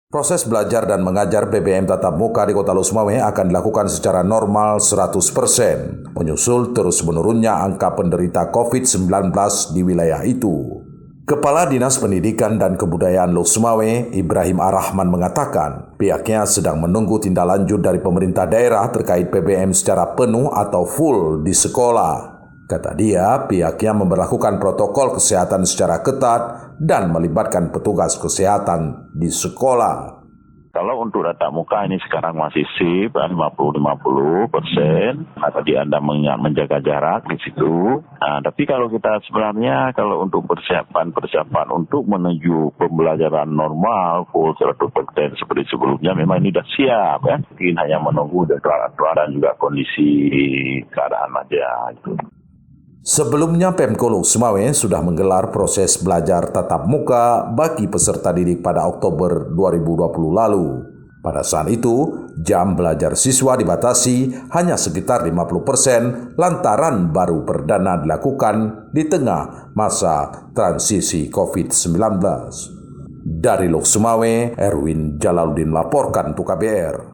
Proses belajar dan mengajar PPM tatap muka di Kota Losmawe akan dilakukan secara normal 100%, menyusul terus menurunnya angka penderita COVID-19 di wilayah itu. Kepala Dinas Pendidikan dan Kebudayaan Losmawe, Ibrahim Ar-Rahman mengatakan, pihaknya sedang menunggu tindak lanjut dari pemerintah daerah terkait PPM secara penuh atau full di sekolah. Kata dia, pihaknya memberlakukan protokol kesehatan secara ketat dan melibatkan petugas kesehatan di sekolah. Kalau untuk tatap muka ini sekarang masih sip 50-50%. Tadi Anda menjaga jarak di situ. Nah, tapi kalau kita sebenarnya kalau untuk persiapan untuk menuju pembelajaran normal full 100% seperti sebelumnya memang ini sudah siap ya. Mungkin hanya menunggu aturan dan juga kondisi keadaan aja gitu. Sebelumnya Pemko Losmawe sudah menggelar proses belajar tatap muka bagi peserta didik pada Oktober 2020 lalu. Pada saat itu, jam belajar siswa dibatasi hanya sekitar 50% lantaran baru perdana dilakukan di tengah masa transisi COVID-19. Dari Losmawe, Erwin Jalaluddin melaporkan untuk KBR.